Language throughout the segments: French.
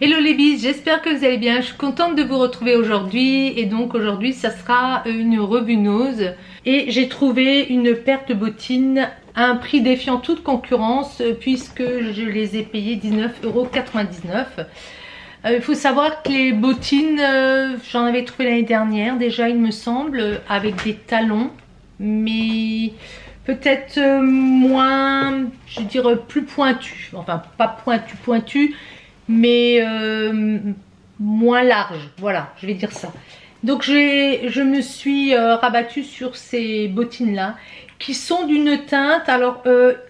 Hello les bis, j'espère que vous allez bien. Je suis contente de vous retrouver aujourd'hui et donc aujourd'hui ça sera une revue nose et j'ai trouvé une paire de bottines à un prix défiant toute concurrence puisque je les ai payées 19,99 €. Il faut savoir que les bottines, j'en avais trouvé l'année dernière déjà il me semble, avec des talons, mais peut-être moins, je dirais plus pointu, enfin pas pointu, mais moins large, voilà, je vais dire ça. Donc je me suis rabattue sur ces bottines là qui sont d'une teinte, alors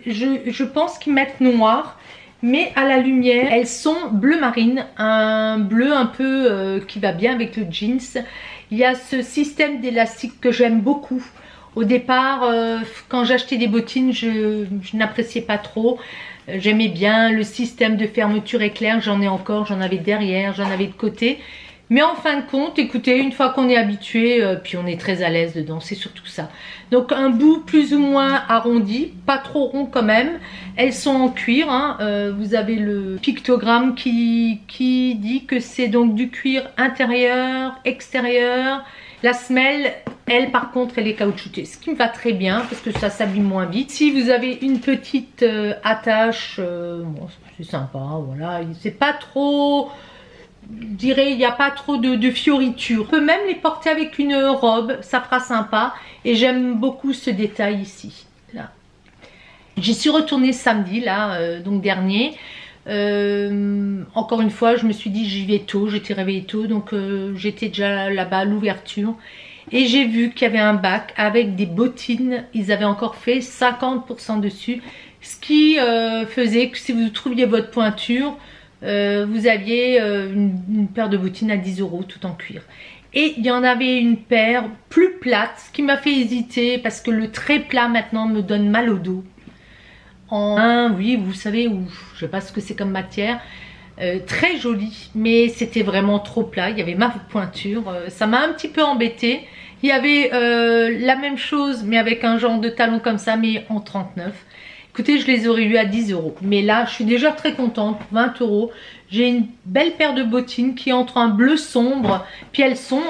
je pense qu'ils mettent noir, mais à la lumière elles sont bleu marine, un bleu un peu qui va bien avec le jeans. Il y a ce système d'élastique que j'aime beaucoup. Au départ, quand j'achetais des bottines, je n'appréciais pas trop. J'aimais bien le système de fermeture éclair, j'en ai encore, j'en avais derrière, j'en avais de côté. Mais en fin de compte, écoutez, une fois qu'on est habitué, puis on est très à l'aise dedans, c'est surtout ça. Donc un bout plus ou moins arrondi, pas trop rond quand même. Elles sont en cuir, hein. Vous avez le pictogramme qui dit que c'est donc du cuir intérieur, extérieur. La semelle, elle par contre, elle est caoutchoutée, ce qui me va très bien parce que ça s'abîme moins vite. Si vous avez une petite attache, bon, c'est sympa, voilà. C'est pas trop, je dirais, il n'y a pas trop de fioritures. On peut même les porter avec une robe, ça fera sympa. Et j'aime beaucoup ce détail ici, là. J'y suis retournée samedi, là, donc dernier. Encore une fois, je me suis dit j'y vais tôt, j'étais réveillée tôt, donc j'étais déjà là-bas à l'ouverture et j'ai vu qu'il y avait un bac avec des bottines. Ils avaient encore fait 50% dessus, ce qui faisait que si vous trouviez votre pointure, vous aviez une paire de bottines à 10 € tout en cuir. Et il y en avait une paire plus plate, ce qui m'a fait hésiter parce que le très plat maintenant me donne mal au dos. Oui, vous savez, je sais pas ce que c'est comme matière, très joli, mais c'était vraiment trop plat. Il y avait ma pointure, ça m'a un petit peu embêté. Il y avait la même chose mais avec un genre de talon comme ça, mais en 39. Écoutez, je les aurais eu à 10 €, mais là je suis déjà très contente. 20 €, j'ai une belle paire de bottines qui entre un bleu sombre, puis elles sont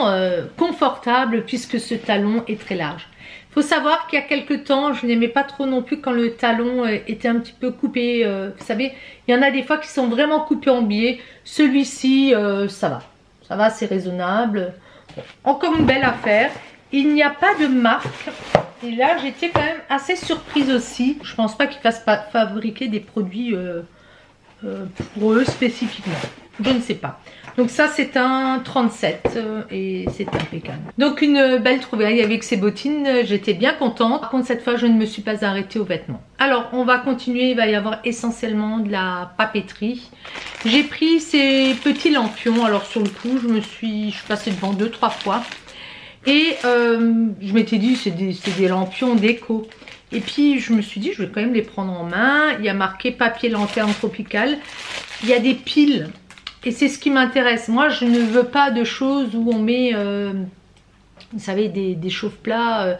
confortables puisque ce talon est très large. Faut savoir qu'il y a quelques temps, je n'aimais pas trop non plus quand le talon était un petit peu coupé. Vous savez, il y en a des fois qui sont vraiment coupés en biais. Celui-ci, ça va, c'est raisonnable. Bon, encore une belle affaire. Il n'y a pas de marque. Et là, j'étais quand même assez surprise aussi. Je pense pas qu'ils fassent fabriquer des produits pour eux spécifiquement. Je ne sais pas. Donc ça c'est un 37 et c'est impeccable. Donc une belle trouvaille avec ces bottines, j'étais bien contente. Par contre cette fois je ne me suis pas arrêtée aux vêtements. Alors on va continuer, il va y avoir essentiellement de la papeterie. J'ai pris ces petits lampions, alors sur le coup je suis passée devant 2-3 fois. Et je m'étais dit c'est des lampions déco. Et puis je me suis dit je vais quand même les prendre en main. Il y a marqué papier lanterne tropicale. Il y a des piles. Et c'est ce qui m'intéresse. Moi, je ne veux pas de choses où on met, vous savez, des chauffe-plats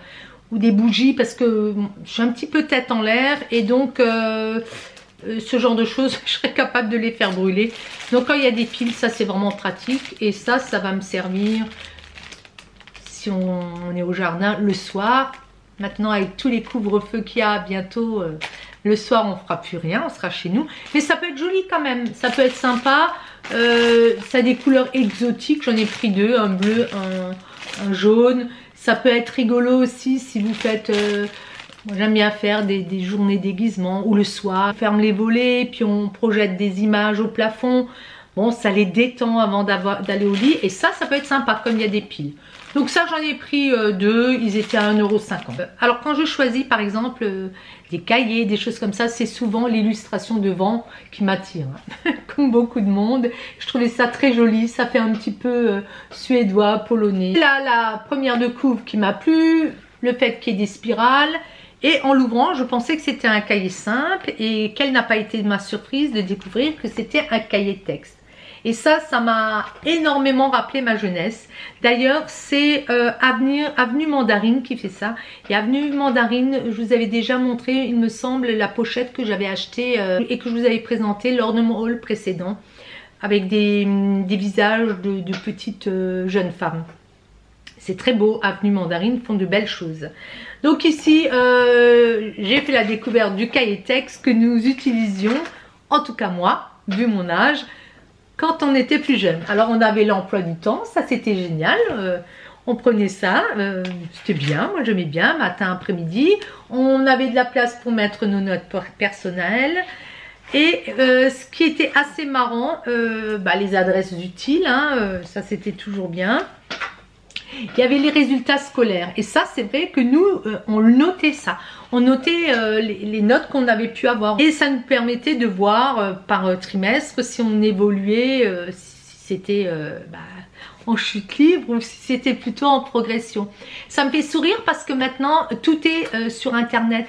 ou des bougies parce que je suis un petit peu tête en l'air et donc ce genre de choses, je serais capable de les faire brûler. Donc quand il y a des piles, ça c'est vraiment pratique et ça va me servir si on est au jardin le soir. Maintenant, avec tous les couvre-feux qu'il y a bientôt, le soir on fera plus rien, on sera chez nous. Mais ça peut être joli quand même, ça peut être sympa. Ça a des couleurs exotiques, j'en ai pris deux, un bleu, un jaune. Ça peut être rigolo aussi si vous faites, moi j'aime bien faire des journées déguisement ou le soir, on ferme les volets puis on projette des images au plafond. Bon, ça les détend avant d'aller au lit et ça peut être sympa comme il y a des piles. Donc ça j'en ai pris deux, ils étaient à 1,50 €. Alors quand je choisis par exemple des cahiers, des choses comme ça, c'est souvent l'illustration devant qui m'attire. Comme beaucoup de monde, je trouvais ça très joli, ça fait un petit peu suédois, polonais. Là la première de couve qui m'a plu, le fait qu'il y ait des spirales. Et en l'ouvrant, je pensais que c'était un cahier simple et quelle n'a pas été ma surprise de découvrir que c'était un cahier de texte. Et ça m'a énormément rappelé ma jeunesse. D'ailleurs, c'est Avenue Mandarine qui fait ça. Et Avenue Mandarine, je vous avais déjà montré, il me semble, la pochette que j'avais achetée et que je vous avais présentée lors de mon haul précédent. avec des visages de petites jeunes femmes. C'est très beau, Avenue Mandarine font de belles choses. Donc ici, j'ai fait la découverte du cahier texte que nous utilisions, en tout cas moi, vu mon âge, quand on était plus jeune. Alors on avait l'emploi du temps, ça c'était génial. On prenait ça, c'était bien, moi j'aimais bien, matin, après-midi. On avait de la place pour mettre nos notes personnelles. Et ce qui était assez marrant, les adresses utiles, hein, ça c'était toujours bien. Il y avait les résultats scolaires et ça c'est vrai que nous on notait ça, on notait les notes qu'on avait pu avoir et ça nous permettait de voir par trimestre si on évoluait, si c'était en chute libre ou si c'était plutôt en progression. Ça me fait sourire parce que maintenant tout est sur internet.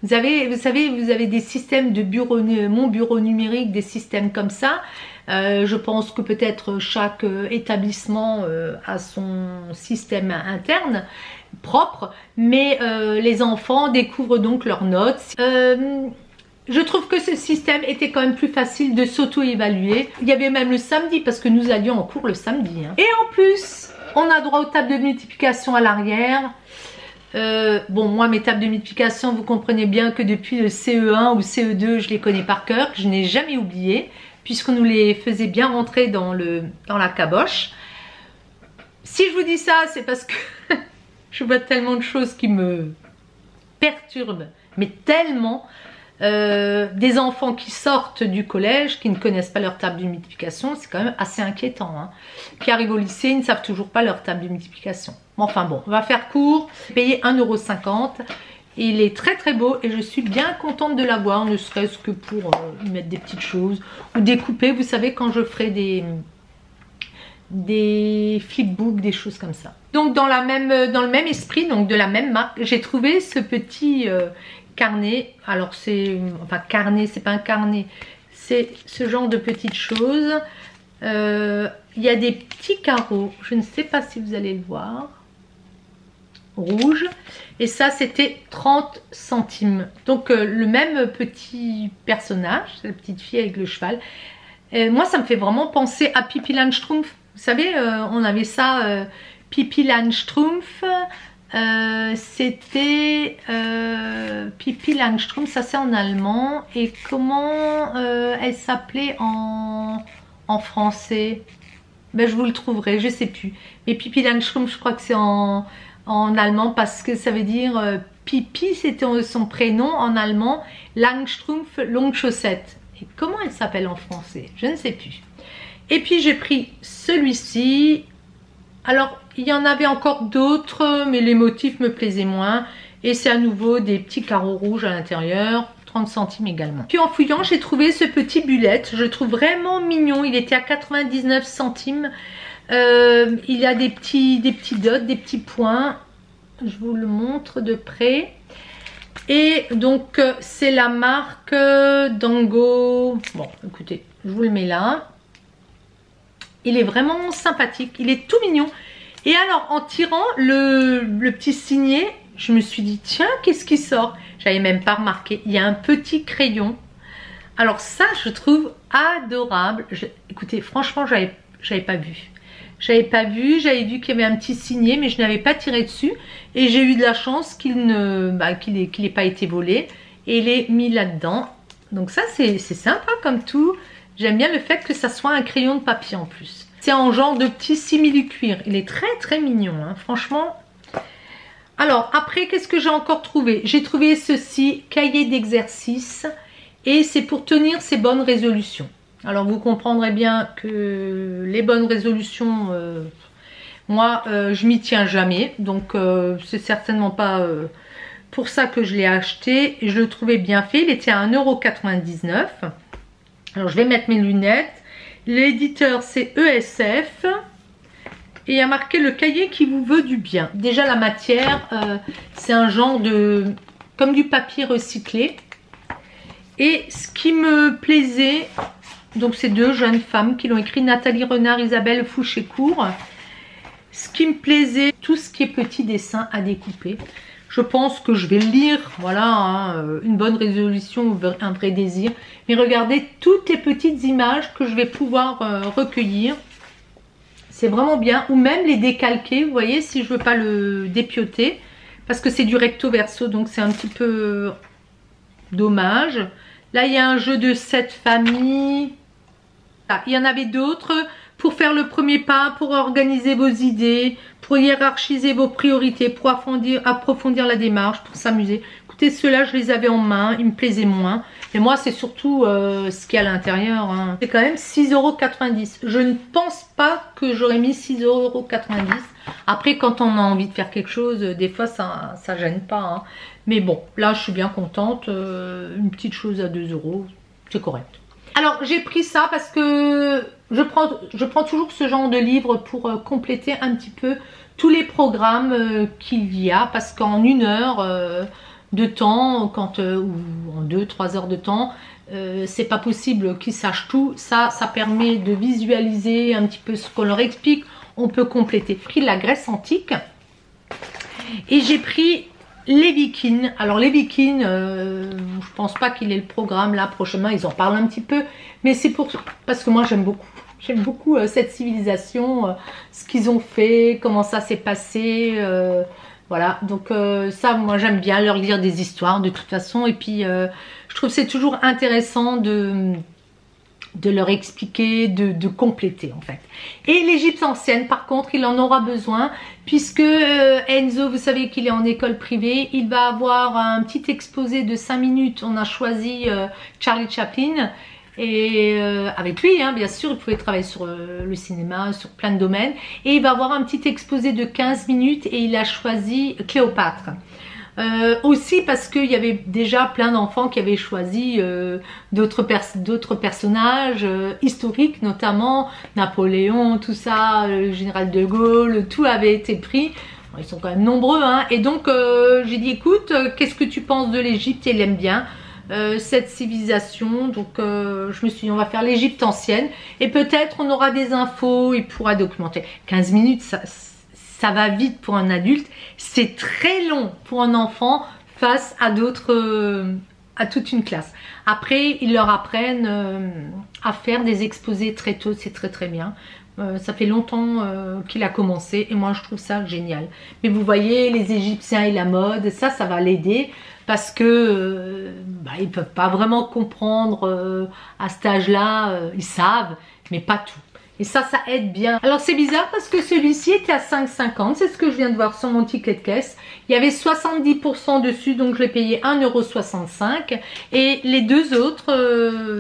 Vous savez, vous avez des systèmes de bureau, mon bureau numérique, des systèmes comme ça. Je pense que peut-être chaque établissement a son système interne propre, mais les enfants découvrent donc leurs notes. Je trouve que ce système était quand même plus facile de s'auto-évaluer. Il y avait même le samedi, parce que nous allions en cours le samedi. Hein. Et en plus, on a droit aux tables de multiplication à l'arrière. Bon, moi, mes tables de multiplication, vous comprenez bien que depuis le CE1 ou CE2, je les connais par cœur, que je n'ai jamais oublié, puisqu'on nous les faisait bien rentrer dans la caboche. Si je vous dis ça, c'est parce que je vois tellement de choses qui me perturbent, mais tellement. Des enfants qui sortent du collège, qui ne connaissent pas leur table de multiplication, c'est quand même assez inquiétant. Hein. Qui arrivent au lycée, ils ne savent toujours pas leur table de multiplication. Enfin bon, on va faire court, payer 1,50 €. Il est très très beau et je suis bien contente de l'avoir, ne serait-ce que pour y mettre des petites choses ou découper. Vous savez, quand je ferai des flipbooks, des choses comme ça. Donc dans le même esprit, donc de la même marque, j'ai trouvé ce petit carnet. Alors c'est, enfin carnet, c'est pas un carnet, c'est ce genre de petites choses. Il y a des petits carreaux, je ne sais pas si vous allez le voir, rouge, et ça c'était 30 centimes. Donc le même petit personnage, la petite fille avec le cheval. Moi ça me fait vraiment penser à Pippi Langstrumpf. Vous savez, on avait ça, Pippi Langstrumpf. C'était Pippi Langstrumpf, ça c'est en allemand. Et comment elle s'appelait en français? Ben, je vous le trouverai, je sais plus. Mais Pippi Langstrumpf, je crois que c'est en allemand parce que ça veut dire Pippi, c'était son prénom en allemand. Langstrumpf, longue chaussette. Et comment elle s'appelle en français? Je ne sais plus. Et puis j'ai pris celui-ci. Alors il y en avait encore d'autres, mais les motifs me plaisaient moins. Et c'est à nouveau des petits carreaux rouges à l'intérieur, 30 centimes également. Puis en fouillant, j'ai trouvé ce petit bullet. Je le trouve vraiment mignon. Il était à 99 centimes. Il y a des petits dots, des petits points. Je vous le montre de près. Et donc c'est la marque Dango. Bon, écoutez, je vous le mets là. Il est vraiment sympathique. Il est tout mignon. Et alors, en tirant le petit signet, je me suis dit, tiens, qu'est-ce qui sort? J'avais même pas remarqué. Il y a un petit crayon. Alors ça, je trouve adorable. Écoutez, franchement, j'avais pas vu. J'avais vu qu'il y avait un petit signet, mais je n'avais pas tiré dessus. Et j'ai eu de la chance qu'il n'ait pas été volé. Et il est mis là-dedans. Donc ça, c'est sympa comme tout. J'aime bien le fait que ça soit un crayon de papier en plus. C'est en genre de petit simili-cuir. Il est très très mignon, hein, franchement. Alors après, qu'est-ce que j'ai encore trouvé? J'ai trouvé ceci, cahier d'exercice. Et c'est pour tenir ses bonnes résolutions. Alors vous comprendrez bien que les bonnes résolutions, moi je m'y tiens jamais. Donc c'est certainement pas pour ça que je l'ai acheté. Je le trouvais bien fait, il était à 1,99 €. Alors je vais mettre mes lunettes. L'éditeur c'est ESF. Et il y a marqué le cahier qui vous veut du bien. Déjà la matière, c'est un genre de... comme du papier recyclé. Et ce qui me plaisait, donc c'est deux jeunes femmes qui l'ont écrit, Nathalie Renard, Isabelle Fouché-Court. Ce qui me plaisait, tout ce qui est petit dessin à découper. Je pense que je vais le lire, voilà, hein, une bonne résolution, un vrai désir. Mais regardez toutes les petites images que je vais pouvoir recueillir. C'est vraiment bien, ou même les décalquer, vous voyez, si je veux pas le dépioter, parce que c'est du recto verso, donc c'est un petit peu dommage. Là, il y a un jeu de 7 familles. Ah, il y en avait d'autres pour faire le premier pas, pour organiser vos idées, pour hiérarchiser vos priorités, pour approfondir la démarche, pour s'amuser. Écoutez, ceux-là, je les avais en main, ils me plaisaient moins. Et moi, c'est surtout ce qu'il y a à l'intérieur. Hein. C'est quand même 6,90 €. Je ne pense pas que j'aurais mis 6,90 €. Après, quand on a envie de faire quelque chose, des fois, ça gêne pas. Hein. Mais bon, là, je suis bien contente. Une petite chose à 2 €, c'est correct. Alors, j'ai pris ça parce que je prends toujours ce genre de livre pour compléter un petit peu tous les programmes qu'il y a. Parce qu'en 1 heure de temps, ou en 2-3 heures de temps, c'est pas possible qu'ils sachent tout. Ça permet de visualiser un petit peu ce qu'on leur explique. On peut compléter. J'ai pris la Grèce antique et j'ai pris les Vikings. Alors les Vikings, je pense pas qu'il ait le programme là prochainement, ils en parlent un petit peu, mais c'est parce que moi j'aime beaucoup cette civilisation, ce qu'ils ont fait, comment ça s'est passé, voilà, donc ça moi j'aime bien leur lire des histoires de toute façon, et puis je trouve que c'est toujours intéressant de leur expliquer, de compléter en fait. Et l'Égypte ancienne, par contre, il en aura besoin, puisque Enzo, vous savez qu'il est en école privée, il va avoir un petit exposé de 5 minutes. On a choisi Charlie Chaplin, et avec lui, hein, bien sûr, il pouvait travailler sur le cinéma, sur plein de domaines, et il va avoir un petit exposé de 15 minutes, et il a choisi Cléopâtre. Aussi parce qu'il y avait déjà plein d'enfants qui avaient choisi d'autres personnages historiques, notamment Napoléon, tout ça, le général de Gaulle, tout avait été pris. Bon, ils sont quand même nombreux, hein. Et donc j'ai dit écoute, qu'est-ce que tu penses de l'Égypte? Il aime bien cette civilisation, donc je me suis dit on va faire l'Égypte ancienne et peut-être on aura des infos, il pourra documenter. 15 minutes, ça va vite pour un adulte, c'est très long pour un enfant face à à toute une classe. Après, ils leur apprennent à faire des exposés très tôt, c'est très bien. Ça fait longtemps qu'il a commencé et moi je trouve ça génial. Mais vous voyez, les Égyptiens et la mode, ça va l'aider parce que ils peuvent pas vraiment comprendre à cet âge-là, ils savent, mais pas tout. Et ça aide bien. Alors c'est bizarre parce que celui-ci était à 5,50 €. C'est ce que je viens de voir sur mon ticket de caisse. Il y avait 70% dessus, donc je l'ai payé 1,65 €. Et les deux autres,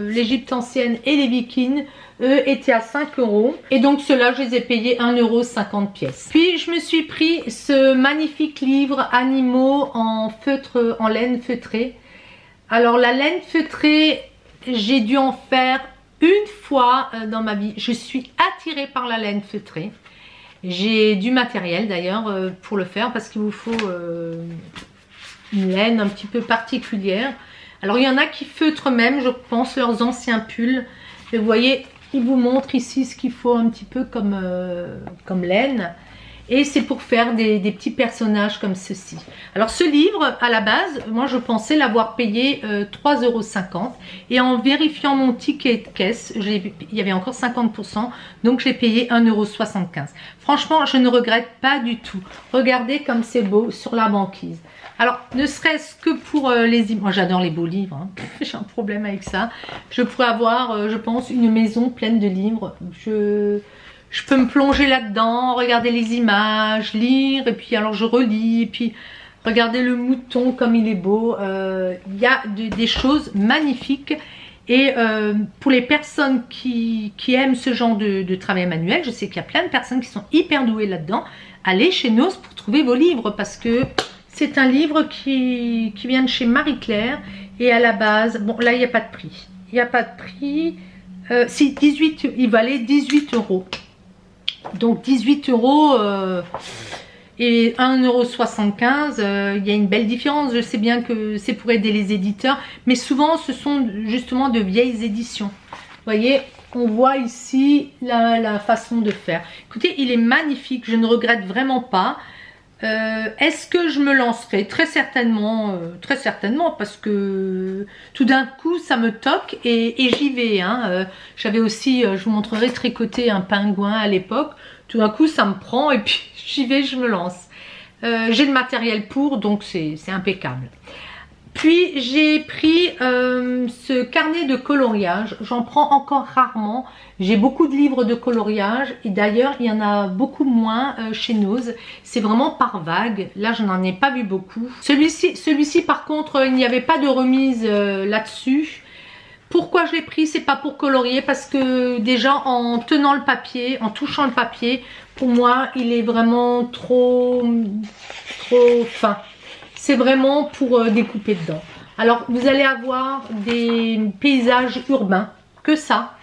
l'Égypte ancienne et les Vikings, eux étaient à 5 €. Et donc ceux-là, je les ai payés 1,50 €. Puis je me suis pris ce magnifique livre Animaux en feutre, en laine feutrée. Alors la laine feutrée, j'ai dû en faire une fois dans ma vie. Je suis attirée par la laine feutrée. J'ai du matériel d'ailleurs pour le faire parce qu'il vous faut une laine un petit peu particulière. Alors il y en a qui feutrent même, je pense, leurs anciens pulls. Mais vous voyez, il vous montre ici ce qu'il faut un petit peu comme laine. Et c'est pour faire des petits personnages comme ceci. Alors ce livre, à la base, moi je pensais l'avoir payé 3,50 €. Et en vérifiant mon ticket de caisse, il y avait encore 50%. Donc j'ai payé 1,75 €. Franchement, je ne regrette pas du tout. Regardez comme c'est beau sur la banquise. Alors, ne serait-ce que pour les images. Moi j'adore les beaux livres. Hein. J'ai un problème avec ça. Je pourrais avoir, je pense, une maison pleine de livres. Je peux me plonger là-dedans, regarder les images, lire, et puis alors je relis, et puis regardez le mouton comme il est beau. Il y a des choses magnifiques. Et pour les personnes qui aiment ce genre de travail manuel, je sais qu'il y a plein de personnes qui sont hyper douées là-dedans. Allez chez Nos pour trouver vos livres, parce que c'est un livre qui vient de chez Marie-Claire. Et à la base, bon là il n'y a pas de prix. Il n'y a pas de prix. Si, 18, il valait 18 €. Donc 18 € et 1,75 €, il y a une belle différence. Je sais bien que c'est pour aider les éditeurs, mais souvent ce sont justement de vieilles éditions. Vous voyez, on voit ici la façon de faire. Écoutez, il est magnifique, je ne regrette vraiment pas. Est-ce que je me lancerai? Très certainement, parce que tout d'un coup ça me toque et j'y vais. Hein. J'avais aussi, je vous montrerai, tricoté un pingouin à l'époque. Tout d'un coup ça me prend et puis j'y vais, je me lance. J'ai le matériel pour, donc c'est impeccable. Puis j'ai pris ce carnet de coloriage, j'en prends encore rarement. J'ai beaucoup de livres de coloriage et d'ailleurs il y en a beaucoup moins chez Nose. C'est vraiment par vague, là je n'en ai pas vu beaucoup. Celui-ci par contre il n'y avait pas de remise là-dessus. Pourquoi je l'ai pris? C'est pas pour colorier, parce que déjà en tenant le papier, en touchant le papier, pour moi il est vraiment trop fin. C'est vraiment pour découper dedans. Alors vous allez avoir des paysages urbains, que ça.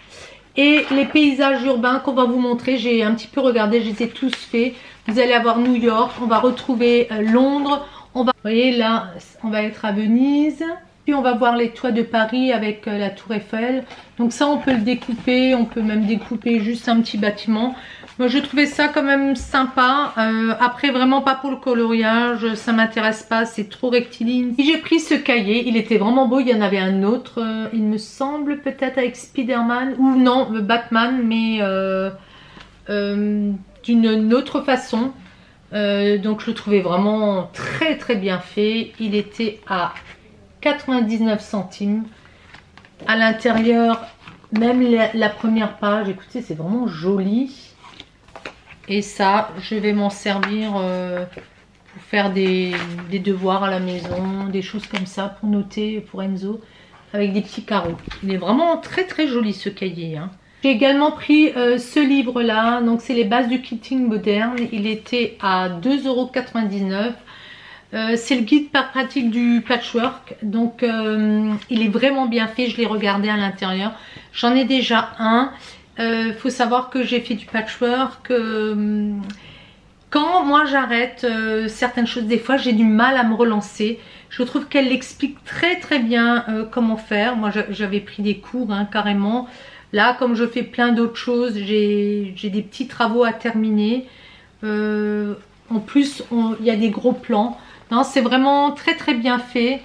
Et les paysages urbains qu'on va vous montrer, j'ai un petit peu regardé, je les ai tous faits. Vous allez avoir New York, on va retrouver Londres. Vous voyez là, on va être à Venise. Puis on va voir les toits de Paris avec la tour Eiffel. Donc ça on peut le découper, on peut même découper juste un petit bâtiment. Moi je trouvais ça quand même sympa. Après vraiment pas pour le coloriage, ça m'intéresse pas, c'est trop rectiligne. J'ai pris ce cahier, il était vraiment beau. Il y en avait un autre, il me semble, peut-être avec Spider-Man ou non, Batman, mais d'une autre façon. Donc je le trouvais vraiment très très bien fait. Il était à 99 centimes. À l'intérieur, même la première page, écoutez, c'est vraiment joli. Et ça, je vais m'en servir pour faire des devoirs à la maison, des choses comme ça, pour noter pour Enzo, avec des petits carreaux. Il est vraiment très très joli ce cahier. Hein. J'ai également pris ce livre-là, donc c'est les bases du quilting moderne. Il était à 2,99 €. C'est le guide par pratique du patchwork, donc il est vraiment bien fait. Je l'ai regardé à l'intérieur, j'en ai déjà un. Faut savoir que j'ai fait du patchwork. Quand moi j'arrête certaines choses, des fois j'ai du mal à me relancer. Je trouve qu'elle explique très très bien comment faire. Moi j'avais pris des cours hein, carrément. Là comme je fais plein d'autres choses, j'ai des petits travaux à terminer. En plus il y a des gros plans. Non, c'est vraiment très très bien fait.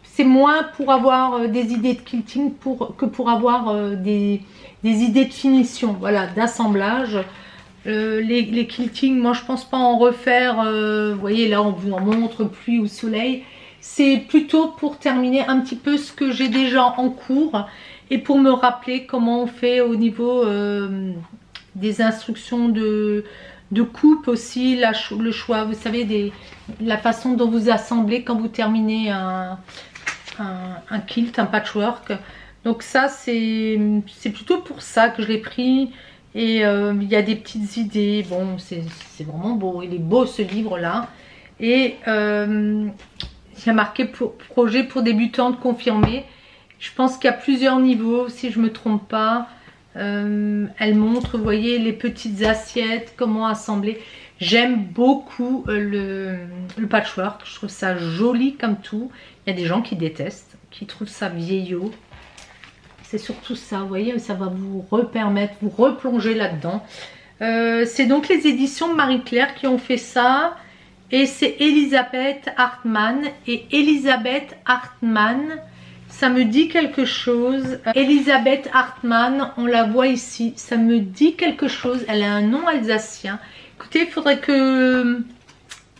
C'est moins pour avoir des idées de quilting que pour avoir des idées de finition, voilà, d'assemblage. Les quiltings, moi je pense pas en refaire. Vous voyez là on vous en montre pluie ou soleil. C'est plutôt pour terminer un petit peu ce que j'ai déjà en cours et pour me rappeler comment on fait au niveau des instructions de coupe aussi, le choix, vous savez, la façon dont vous assemblez quand vous terminez un kilt, un patchwork. Donc ça c'est plutôt pour ça que je l'ai pris. Et il y a des petites idées. Bon, c'est vraiment beau, il est beau ce livre là. Et il y a marqué projet pour débutantes confirmé. Je pense qu'il y a plusieurs niveaux si je me trompe pas. Elle montre, vous voyez, les petites assiettes, comment assembler. J'aime beaucoup le patchwork, je trouve ça joli comme tout. Il y a des gens qui détestent, qui trouvent ça vieillot. C'est surtout ça, vous voyez, ça va vous permettre, vous replonger là-dedans. C'est donc les éditions Marie-Claire qui ont fait ça. Et c'est Elisabeth Hartmann. Et Elisabeth Hartmann, ça me dit quelque chose. Elisabeth Hartmann, on la voit ici. Ça me dit quelque chose. Elle a un nom alsacien. Écoutez, il faudrait que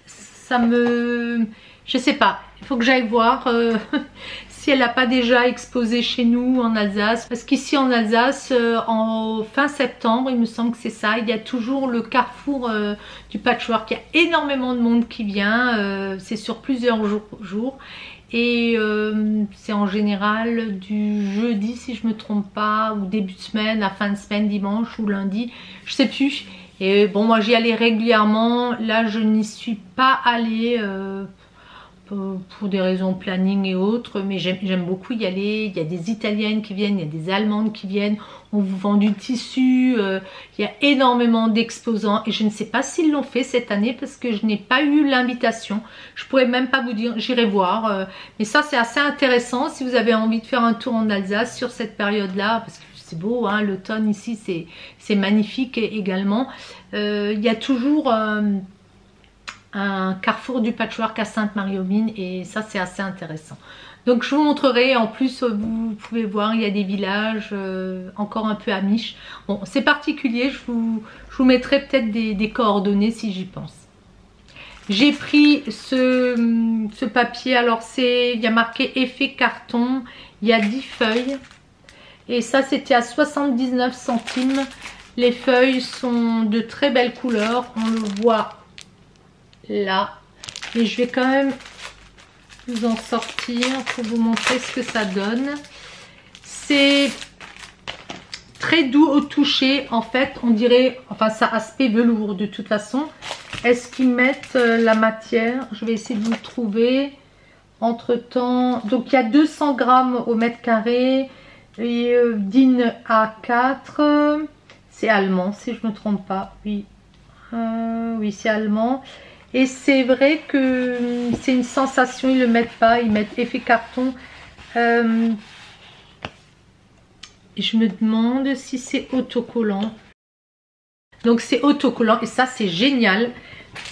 ça me... Je sais pas. Il faut que j'aille voir si elle n'a pas déjà exposé chez nous en Alsace. Parce qu'ici en Alsace, en fin septembre, il me semble que c'est ça. Il y a toujours le carrefour du patchwork. Il y a énormément de monde qui vient. C'est sur plusieurs jours. Et c'est en général du jeudi si je me trompe pas, ou début de semaine, à fin de semaine, dimanche ou lundi, je sais plus. Et bon, moi j'y allais régulièrement. Là je n'y suis pas allée pour des raisons planning et autres, mais j'aime beaucoup y aller. Il y a des Italiennes qui viennent, il y a des Allemandes qui viennent, on vous vend du tissu, il y a énormément d'exposants et je ne sais pas s'ils l'ont fait cette année parce que je n'ai pas eu l'invitation. Je pourrais même pas vous dire, j'irai voir, mais ça c'est assez intéressant si vous avez envie de faire un tour en Alsace sur cette période là, parce que c'est beau, hein, l'automne ici c'est magnifique également. Il y a toujours un carrefour du patchwork à Sainte-Marie-aux-Mines et ça c'est assez intéressant. Donc je vous montrerai, en plus vous pouvez voir il y a des villages encore un peu amish. Bon c'est particulier, je vous mettrai peut-être des coordonnées si j'y pense. J'ai pris ce papier, alors il y a marqué effet carton, il y a 10 feuilles et ça c'était à 79 centimes. Les feuilles sont de très belles couleurs, on le voit là et je vais quand même vous en sortir pour vous montrer ce que ça donne. C'est très doux au toucher en fait, on dirait, enfin ça a aspect velours de toute façon. Est-ce qu'ils mettent la matière? Je vais essayer de vous le trouver entre temps. Donc il y a 200 grammes au mètre carré et DIN A4, c'est allemand si je me trompe pas, oui, oui c'est allemand. Et c'est vrai que c'est une sensation, ils ne le mettent pas, ils mettent effet carton. Je me demande si c'est autocollant. Donc c'est autocollant et ça c'est génial.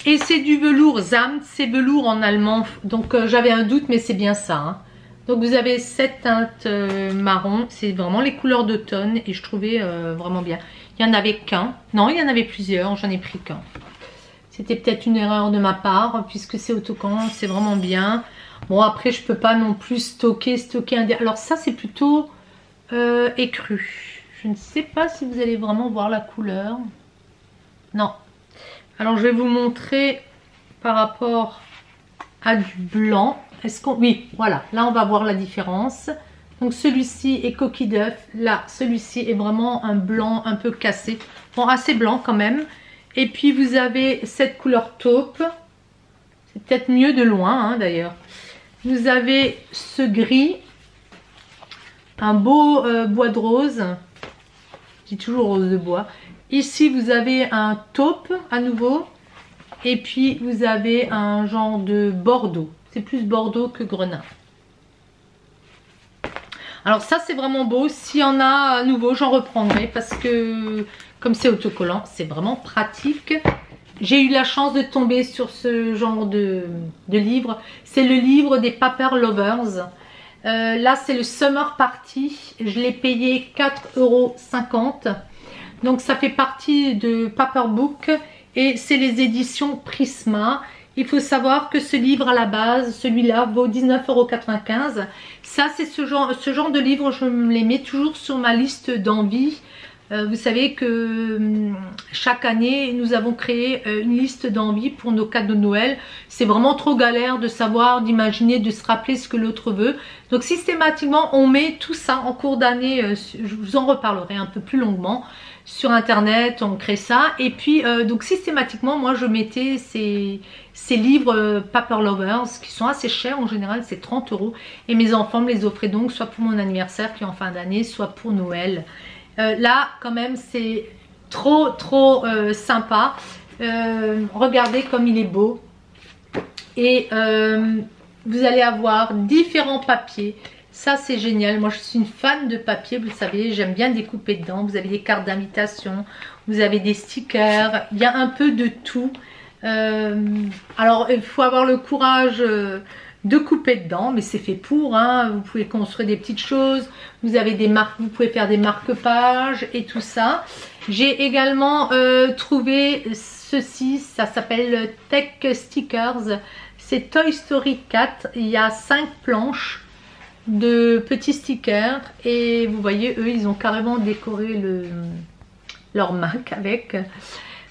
Et c'est du velours Samt, c'est velours en allemand. Donc j'avais un doute mais c'est bien ça. Hein. Donc vous avez cette teinte marron, c'est vraiment les couleurs d'automne et je trouvais vraiment bien. Il n'y en avait qu'un, non il y en avait plusieurs, j'en ai pris qu'un. C'était peut-être une erreur de ma part, puisque c'est autocollant, c'est vraiment bien. Bon, après, je peux pas non plus stocker un... Alors ça, c'est plutôt écru. Je ne sais pas si vous allez vraiment voir la couleur. Non. Alors, je vais vous montrer par rapport à du blanc. Est-ce qu'on... Oui, voilà. Là, on va voir la différence. Donc, celui-ci est coquille d'œuf. Là, celui-ci est vraiment un blanc un peu cassé. Bon, assez blanc quand même. Et puis vous avez cette couleur taupe, c'est peut-être mieux de loin hein, d'ailleurs. Vous avez ce gris, un beau bois de rose, je dis toujours rose de bois. Ici vous avez un taupe à nouveau, et puis vous avez un genre de bordeaux, c'est plus bordeaux que grenat. Alors ça c'est vraiment beau, s'il y en a à nouveau j'en reprendrai parce que... Comme c'est autocollant, c'est vraiment pratique. J'ai eu la chance de tomber sur ce genre de livre. C'est le livre des Paper Lovers. Là, c'est le Summer Party. Je l'ai payé 4,50 €. Donc, ça fait partie de Paper Book. Et c'est les éditions Prisma. Il faut savoir que ce livre à la base, celui-là, vaut 19,95 €. Ça, c'est ce genre de livre, je me les mets toujours sur ma liste d'envie. Vous savez que chaque année, nous avons créé une liste d'envie pour nos cadeaux de Noël. C'est vraiment trop galère de savoir, d'imaginer, de se rappeler ce que l'autre veut. Donc systématiquement, on met tout ça en cours d'année. Je vous en reparlerai un peu plus longuement. Sur internet, on crée ça. Et puis, donc systématiquement, moi, je mettais ces livres Paper Lovers qui sont assez chers. En général, c'est 30 €. Et mes enfants me les offraient donc soit pour mon anniversaire qui est en fin d'année, soit pour Noël. Là quand même c'est trop sympa. Regardez comme il est beau. Et vous allez avoir différents papiers. Ça c'est génial. Moi je suis une fan de papier, vous le savez, j'aime bien découper dedans. Vous avez des cartes d'invitation, vous avez des stickers, il y a un peu de tout. Alors il faut avoir le courage de couper dedans, mais c'est fait pour, hein. Vous pouvez construire des petites choses, vous avez des marques, vous pouvez faire des marque-pages et tout ça. J'ai également trouvé ceci, ça s'appelle Tech Stickers, c'est Toy Story 4, il y a 5 planches de petits stickers et vous voyez eux ils ont carrément décoré leur Mac avec.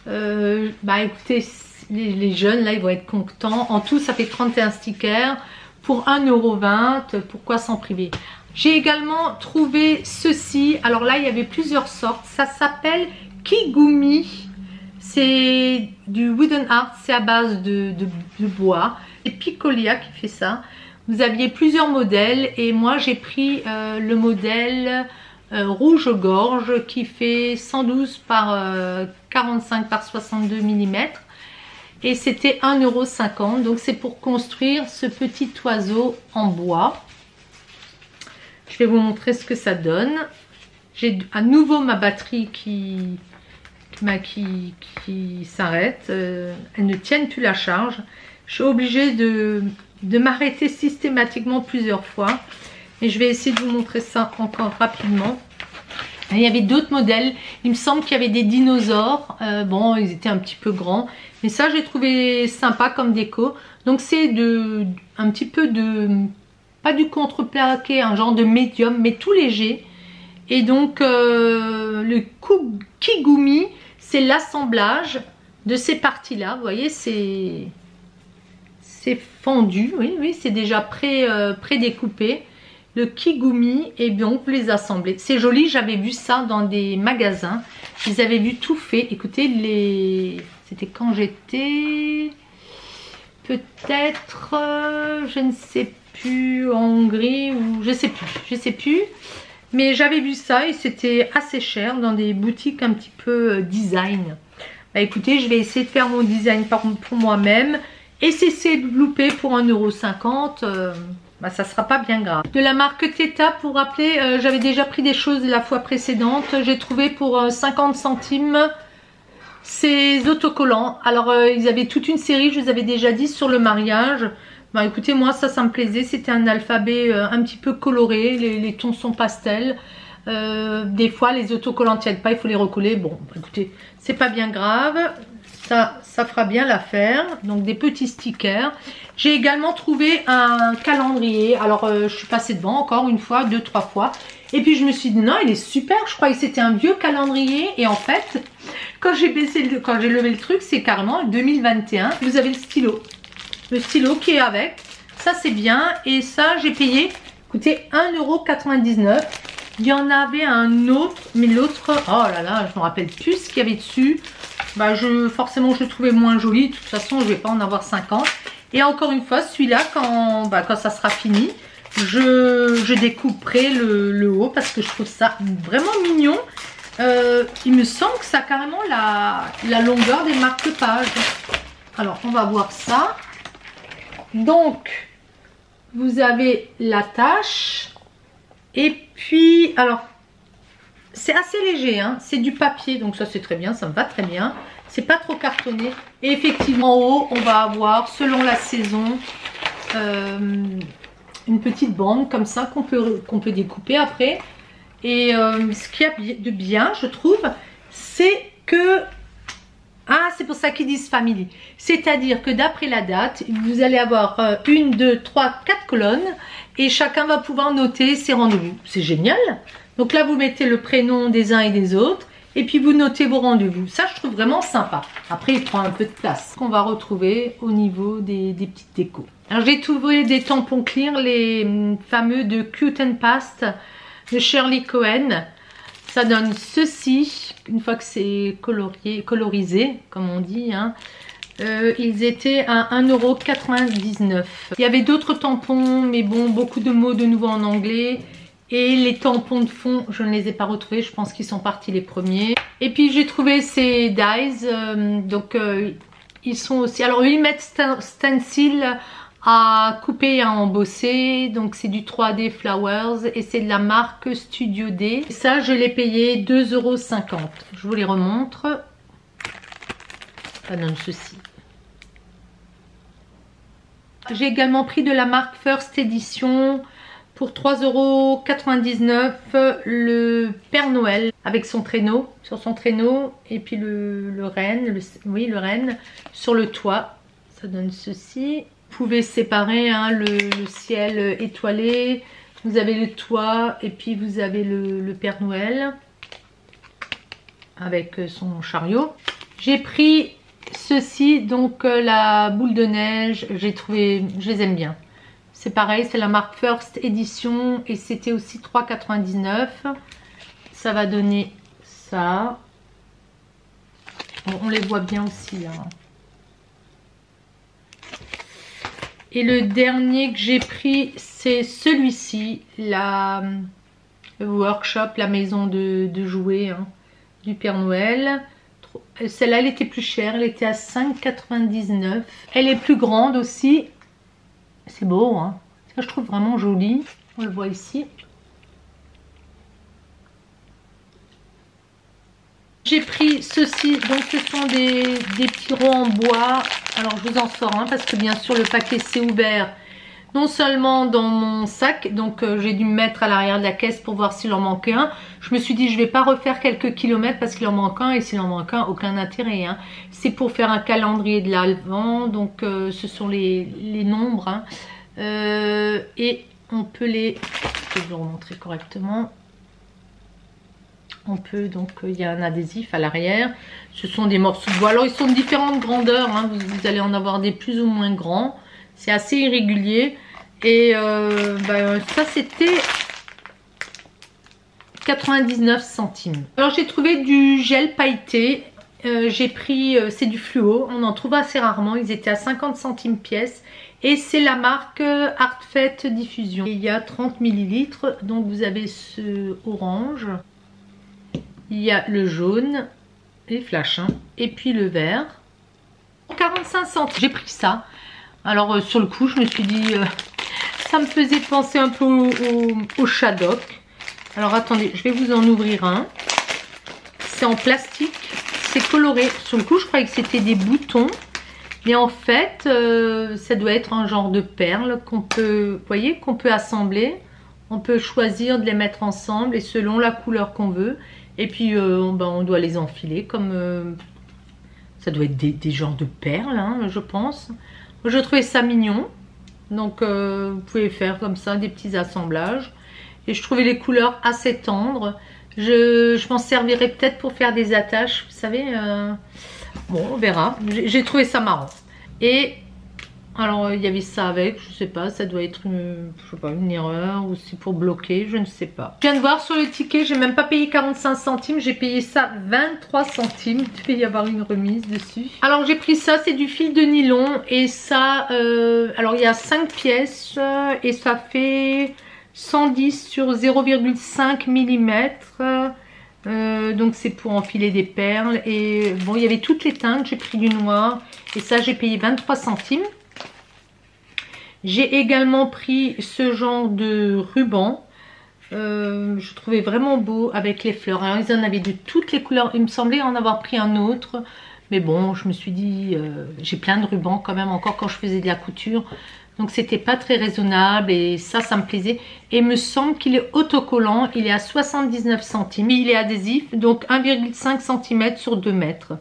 Bah écoutez, les jeunes là ils vont être contents. En tout ça fait 31 stickers pour 1,20 €, pourquoi s'en priver. J'ai également trouvé ceci, alors là il y avait plusieurs sortes, ça s'appelle Kigumi, c'est du wooden art, c'est à base de bois, c'est Picolia qui fait ça. Vous aviez plusieurs modèles et moi j'ai pris le modèle rouge gorge qui fait 112 par 45 par 62 mm et c'était 1,50 €. Donc c'est pour construire ce petit oiseau en bois. Je vais vous montrer ce que ça donne. J'ai à nouveau ma batterie qui qui s'arrêtent. Elles ne tiennent plus la charge. Je suis obligée de m'arrêter systématiquement plusieurs fois. Et je vais essayer de vous montrer ça encore rapidement. Et il y avait d'autres modèles. Il me semble qu'il y avait des dinosaures. Bon, ils étaient un petit peu grands. Mais ça, j'ai trouvé sympa comme déco. Donc c'est un petit peu de... Pas du contreplaqué, un genre de médium, mais tout léger. Et donc le Kigumi, c'est l'assemblage de ces parties-là. Vous voyez, c'est fendu. Oui, c'est déjà pré-découpé. Le Kigumi, et bien vous les assemblez. C'est joli, j'avais vu ça dans des magasins. Ils avaient vu tout fait. Écoutez, c'était quand j'étais... Peut-être, je ne sais plus, en Hongrie, ou je sais plus. Mais j'avais vu ça et c'était assez cher dans des boutiques un petit peu design. Bah écoutez, je vais essayer de faire mon design pour moi-même. Et si c'est loupé pour 1,50 €, bah ça sera pas bien grave. De la marque Teta, pour rappeler, j'avais déjà pris des choses la fois précédente. J'ai trouvé pour 50 centimes ces autocollants. Alors ils avaient toute une série, je vous avais déjà dit, sur le mariage. Bah écoutez, moi ça me plaisait. C'était un alphabet un petit peu coloré. Les tons sont pastels. Des fois les autocollants ne tiennent pas, il faut les recoller. Bon, bah, écoutez, c'est pas bien grave. Ça fera bien l'affaire. Donc des petits stickers. J'ai également trouvé un calendrier. Alors je suis passée devant encore une fois, 2-3 fois. Et puis je me suis dit non, il est super. Je croyais que c'était un vieux calendrier. Et en fait, quand j'ai levé le truc, c'est carrément 2021. Vous avez le stylo. Le stylo qui est avec. Ça c'est bien. Et ça j'ai payé, écoutez, 1,99 €. Il y en avait un autre. Mais l'autre, oh là là, je me rappelle plus ce qu'il y avait dessus. Bah forcément je le trouvais moins joli. De toute façon je vais pas en avoir 50. Et encore une fois, celui-là, quand ça sera fini, je découperai le haut parce que je trouve ça vraiment mignon. Il me semble que ça a carrément la longueur des marque-pages. Alors on va voir ça. Donc vous avez l'attache. Et puis alors c'est assez léger, hein, c'est du papier, donc ça c'est très bien, ça me va très bien. C'est pas trop cartonné. Et effectivement en haut on va avoir, selon la saison, une petite bande comme ça qu'on peut découper après. Et ce qu'il y a de bien, je trouve, c'est que... Ah, c'est pour ça qu'ils disent family. C'est-à-dire que d'après la date, vous allez avoir 1, 2, 3, 4 colonnes. Et chacun va pouvoir noter ses rendez-vous. C'est génial. Donc là, vous mettez le prénom des uns et des autres. Et puis vous notez vos rendez-vous. Ça, je trouve vraiment sympa. Après, il prend un peu de place. Qu'on va retrouver au niveau des petites décos. Alors, j'ai trouvé des tampons clear, les fameux de Cute and Past de Shirley Cohen. Ça donne ceci, une fois que c'est colorisé, comme on dit, hein. Ils étaient à 1,99 €. Il y avait d'autres tampons, mais bon, beaucoup de mots de nouveau en anglais. Et les tampons de fond, je ne les ai pas retrouvés, je pense qu'ils sont partis les premiers. Et puis j'ai trouvé ces dies, ils sont aussi... Alors ils mettent stencil à couper et à embosser, donc c'est du 3D Flowers et c'est de la marque Studio D. Et ça je l'ai payé 2,50 €. Je vous les remontre. Ça donne ceci. J'ai également pris de la marque First Edition pour 3,99 € le Père Noël avec son traîneau, sur son traîneau, et puis le renne, le renne sur le toit. Ça donne ceci. Vous pouvez séparer, hein, le ciel étoilé, vous avez le toit et puis vous avez le Père Noël avec son chariot. J'ai pris ceci, donc la boule de neige, j'ai trouvé, je les aime bien. C'est pareil, c'est la marque First Edition et c'était aussi 3,99 €. Ça va donner ça. Bon, on les voit bien aussi, hein. Et le dernier que j'ai pris, c'est celui-ci, le workshop, la maison de jouets, hein, du Père Noël. Celle-là, elle était plus chère, elle était à 5,99 €. Elle est plus grande aussi. C'est beau, hein. Ça, je trouve vraiment joli. On le voit ici. J'ai pris ceci, donc ce sont des petits ronds en bois. Alors je vous en sors un parce que bien sûr le paquet s'est ouvert. Non seulement dans mon sac, donc j'ai dû me mettre à l'arrière de la caisse pour voir s'il en manquait un. Je me suis dit je vais pas refaire quelques kilomètres parce qu'il en manque un, et s'il en manque un, aucun intérêt. Hein. C'est pour faire un calendrier de l'Avent, donc ce sont les nombres. Hein. Et on peut les... Je vais vous remontrer correctement. On peut donc, il y a un adhésif à l'arrière. Ce sont des morceaux de bois. Alors ils sont de différentes grandeurs. Hein. Vous allez en avoir des plus ou moins grands. C'est assez irrégulier. Et ça c'était 99 centimes. Alors j'ai trouvé du gel pailleté. J'ai pris, c'est du fluo. On en trouve assez rarement. Ils étaient à 50 centimes pièce. Et c'est la marque Artfait Diffusion. Il y a 30 ml. Donc vous avez ce orange. Il y a le jaune, les flash, hein, et puis le vert. 45 centimes. J'ai pris ça. Alors sur le coup, je me suis dit, ça me faisait penser un peu au Shadok. Alors attendez, je vais vous en ouvrir un. C'est en plastique, c'est coloré. Sur le coup, je croyais que c'était des boutons. Mais en fait, ça doit être un genre de perles qu'on peut, vous voyez, qu'on peut assembler. On peut choisir de les mettre ensemble et selon la couleur qu'on veut. Et puis on doit les enfiler comme... ça doit être des genres de perles, hein, je pense. Je trouvais ça mignon. Donc vous pouvez faire comme ça des petits assemblages. Et je trouvais les couleurs assez tendres. Je m'en servirai peut-être pour faire des attaches, vous savez. Bon, on verra. J'ai trouvé ça marrant. Et... alors il y avait ça avec, je sais pas, ça doit être une erreur ou c'est pour bloquer, je ne sais pas. Je viens de voir sur le ticket, j'ai même pas payé 45 centimes, j'ai payé ça 23 centimes. Il devait y avoir une remise dessus. Alors j'ai pris ça, c'est du fil de nylon et ça, alors il y a 5 pièces et ça fait 110 sur 0,5 mm. Donc c'est pour enfiler des perles et bon il y avait toutes les teintes, j'ai pris du noir et ça j'ai payé 23 centimes. J'ai également pris ce genre de ruban. Je trouvais vraiment beau avec les fleurs. Alors ils en avaient de toutes les couleurs. Il me semblait en avoir pris un autre. Mais bon, je me suis dit, j'ai plein de rubans quand même encore quand je faisais de la couture. Donc c'était pas très raisonnable et ça me plaisait. Et il me semble qu'il est autocollant. Il est à 79 centimes. Il est adhésif, donc 1,5 cm sur 2 mètres.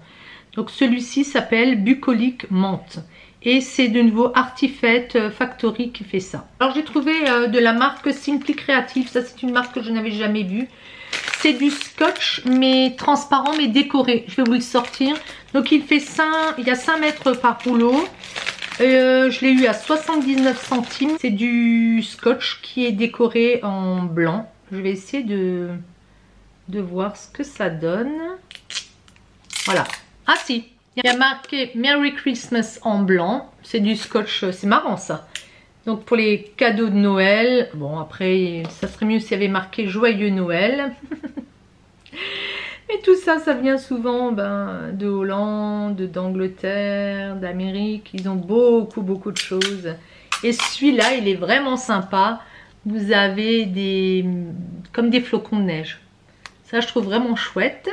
Donc celui-ci s'appelle Bucolique Menthe. Et c'est de nouveau Artfait Factory qui fait ça. Alors j'ai trouvé de la marque Simply Creative. Ça c'est une marque que je n'avais jamais vue. C'est du scotch mais transparent mais décoré. Je vais vous le sortir. Donc il y a 5 mètres par rouleau. Je l'ai eu à 79 centimes. C'est du scotch qui est décoré en blanc. Je vais essayer de voir ce que ça donne. Voilà. Ah si, il y a marqué Merry Christmas en blanc. C'est du scotch, c'est marrant ça. Donc pour les cadeaux de Noël. Bon après, ça serait mieux s'il y avait marqué Joyeux Noël. Mais tout ça, ça vient souvent de Hollande, d'Angleterre, d'Amérique. Ils ont beaucoup de choses. Et celui-là, il est vraiment sympa. Vous avez comme des flocons de neige. Ça, je trouve vraiment chouette.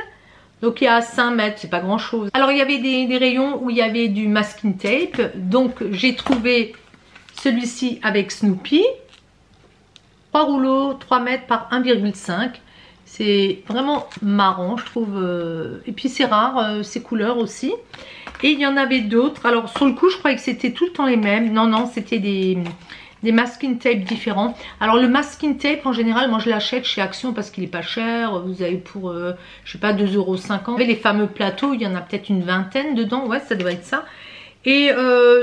Donc il y a 5 mètres, c'est pas grand chose. Alors il y avait des rayons où il y avait du masking tape. Donc j'ai trouvé celui-ci avec Snoopy. 3 rouleaux, 3 mètres par 1,5. C'est vraiment marrant, je trouve. Et puis c'est rare, ces couleurs aussi. Et il y en avait d'autres. Alors sur le coup, je croyais que c'était tout le temps les mêmes. Non, c'était des masking tape différents. Alors le masking tape, en général, moi je l'achète chez Action parce qu'il est pas cher. Vous avez pour, je sais pas, 2,50 €. Vous avez les fameux plateaux, il y en a peut-être une vingtaine dedans. Ouais, ça doit être ça. Et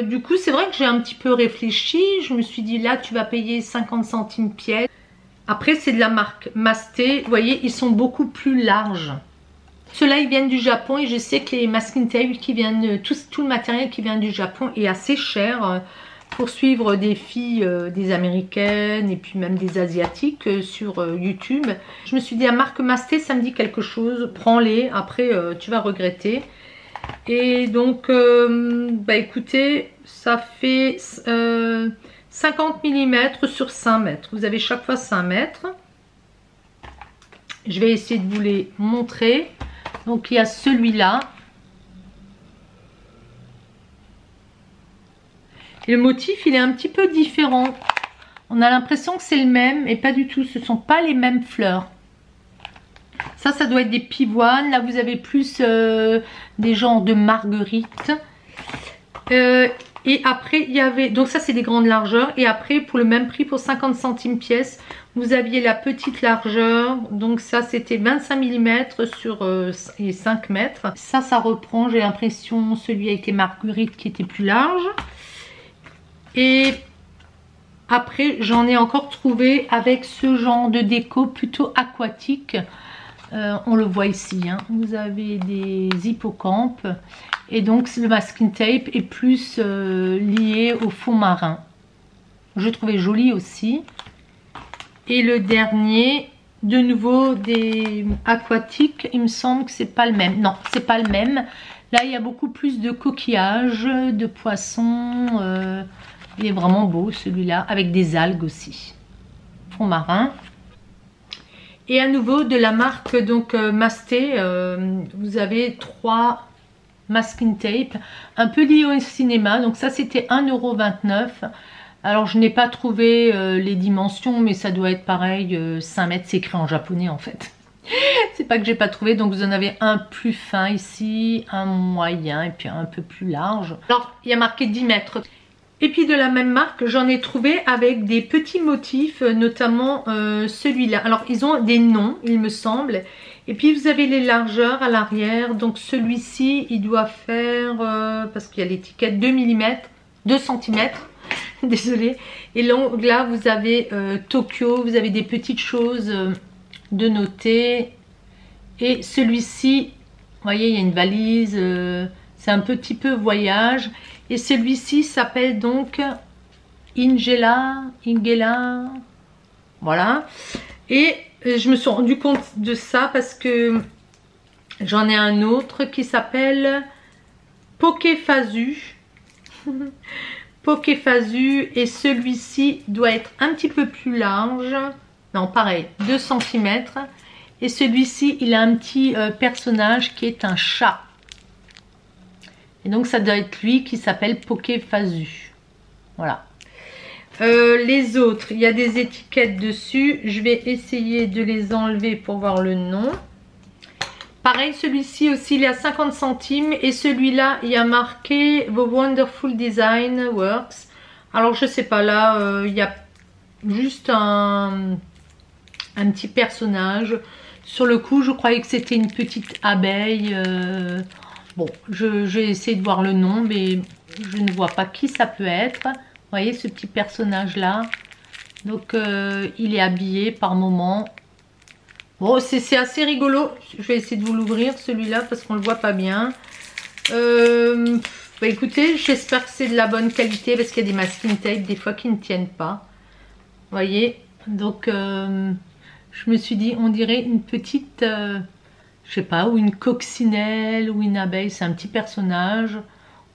du coup, c'est vrai que j'ai un petit peu réfléchi. Je me suis dit, là, tu vas payer 50 centimes pièce. Après, c'est de la marque Masté. Vous voyez, ils sont beaucoup plus larges. Ceux-là, ils viennent du Japon et je sais que les masking tape qui viennent, tout le matériel qui vient du Japon est assez cher pour suivre des filles, des américaines et puis même des asiatiques sur YouTube. Je me suis dit, la marque Masté, ça me dit quelque chose. Prends-les, après tu vas regretter. Et donc, écoutez, ça fait 50 mm sur 5 mètres. Vous avez chaque fois 5 mètres. Je vais essayer de vous les montrer. Donc il y a celui-là. Et le motif, il est un petit peu différent. On a l'impression que c'est le même, et pas du tout. Ce ne sont pas les mêmes fleurs. Ça doit être des pivoines. Là, vous avez plus des genres de marguerites. Et après, il y avait... Donc ça, c'est des grandes largeurs. Et après, pour le même prix, pour 50 centimes pièce, vous aviez la petite largeur. Donc ça, c'était 25 mm sur 5 mètres. Ça reprend, j'ai l'impression, celui avec les marguerites qui était plus large. Et après, j'en ai encore trouvé avec ce genre de déco plutôt aquatique. On le voit ici, hein. Vous avez des hippocampes. Et donc, le masking tape est plus lié au fond marin. Je trouvais joli aussi. Et le dernier, de nouveau des aquatiques. Il me semble que c'est pas le même. Non, c'est pas le même. Là, il y a beaucoup plus de coquillages, de poissons. Il est vraiment beau celui-là, avec des algues aussi. Fond marin. Et à nouveau de la marque donc Masté, vous avez 3 masking tape, un peu lié au cinéma. Donc ça c'était 1,29 €. Alors je n'ai pas trouvé les dimensions, mais ça doit être pareil, 5 mètres, c'est écrit en japonais en fait. C'est pas que j'ai pas trouvé, donc vous en avez un plus fin ici, un moyen et puis un peu plus large. Alors il y a marqué 10 mètres. Et puis de la même marque, j'en ai trouvé avec des petits motifs, notamment celui-là. Alors ils ont des noms, il me semble. Et puis vous avez les largeurs à l'arrière. Donc celui-ci, il doit faire, parce qu'il y a l'étiquette, 2 mm, 2 cm. Désolée. Et là, vous avez Tokyo, vous avez des petites choses de noter. Et celui-ci, vous voyez, il y a une valise, c'est un petit peu voyage. Et celui-ci s'appelle donc Ingela, voilà. Et je me suis rendu compte de ça parce que j'en ai un autre qui s'appelle Pokéfazu. Pokéfazu, et celui-ci doit être un petit peu plus large. Non, pareil, 2 cm. Et celui-ci, il a un petit personnage qui est un chat. Et donc ça doit être lui qui s'appelle Pokéfazu. Voilà. Les autres, il y a des étiquettes dessus. Je vais essayer de les enlever pour voir le nom. Pareil, celui-ci aussi, il est à 50 centimes. Et celui-là, il y a marqué The Wonderful Design Works. Alors je sais pas, là, il y a juste un petit personnage. Sur le coup, je croyais que c'était une petite abeille. Bon, j'ai essayé de voir le nom, mais je ne vois pas qui ça peut être. Vous voyez ce petit personnage là. Donc il est habillé par moment. Bon, c'est assez rigolo. Je vais essayer de vous l'ouvrir celui-là parce qu'on le voit pas bien. Bah, écoutez, j'espère que c'est de la bonne qualité parce qu'il y a des masking tape des fois qui ne tiennent pas. Vous voyez. Donc je me suis dit, on dirait une petite... je sais pas, ou une coccinelle ou une abeille, c'est un petit personnage.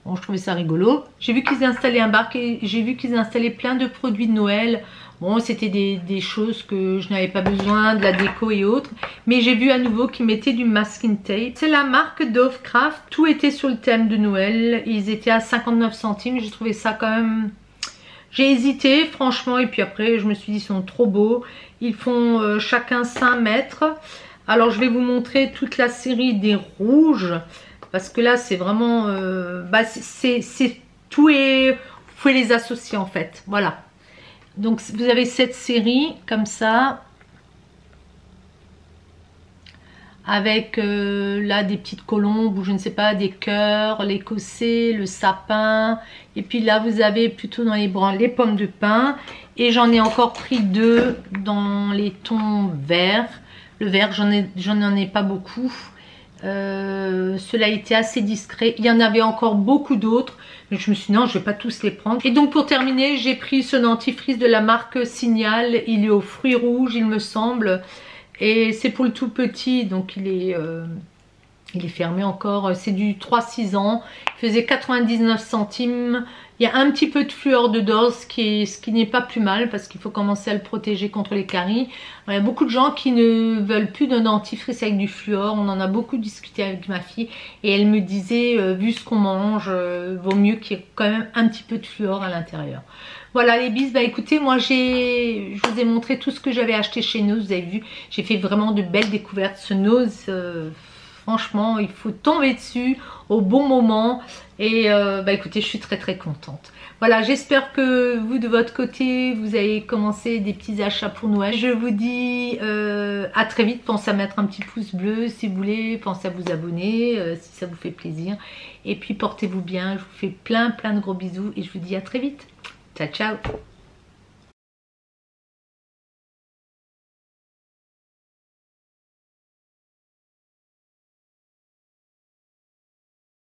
Bon, je trouvais ça rigolo. J'ai vu qu'ils installaient un bar et j'ai vu qu'ils installaient plein de produits de Noël. Bon, c'était des choses que je n'avais pas besoin, de la déco et autres. Mais j'ai vu à nouveau qu'ils mettaient du masking tape. C'est la marque Dovecraft. Tout était sur le thème de Noël. Ils étaient à 59 centimes. J'ai trouvé ça quand même... J'ai hésité, franchement. Et puis après, je me suis dit, ils sont trop beaux. Ils font chacun 5 mètres. Alors, je vais vous montrer toute la série des rouges. Parce que là, c'est vraiment... bah, c'est tout et... Vous pouvez les associer, en fait. Voilà. Donc vous avez cette série comme ça, avec là des petites colombes ou je ne sais pas, des cœurs, l'écossais, le sapin, et puis là vous avez plutôt dans les brins les pommes de pin, et j'en ai encore pris 2 dans les tons verts. Le vert, j'en ai pas beaucoup. Cela était assez discret. Il y en avait encore beaucoup d'autres, mais je me suis dit non, je vais pas tous les prendre. Et donc pour terminer, j'ai pris ce dentifrice de la marque Signal. Il est aux fruits rouges, il me semble, et c'est pour le tout petit, donc il est Il est fermé encore, c'est du 3-6 ans. Il faisait 99 centimes. Il y a un petit peu de fluor dedans, ce qui n'est pas plus mal parce qu'il faut commencer à le protéger contre les caries. Il y a beaucoup de gens qui ne veulent plus de dentifrice avec du fluor. On en a beaucoup discuté avec ma fille et elle me disait, vu ce qu'on mange, vaut mieux qu'il y ait quand même un petit peu de fluor à l'intérieur. Voilà les bis, bah écoutez, moi je vous ai montré tout ce que j'avais acheté chez Nose. Vous avez vu, j'ai fait vraiment de belles découvertes. Ce Nose, franchement, il faut tomber dessus au bon moment. Et bah écoutez, je suis très contente. Voilà, j'espère que vous de votre côté, vous avez commencé des petits achats pour Noël. Je vous dis à très vite. Pensez à mettre un petit pouce bleu si vous voulez. Pensez à vous abonner si ça vous fait plaisir. Et puis portez-vous bien. Je vous fais plein de gros bisous et je vous dis à très vite. Ciao, ciao.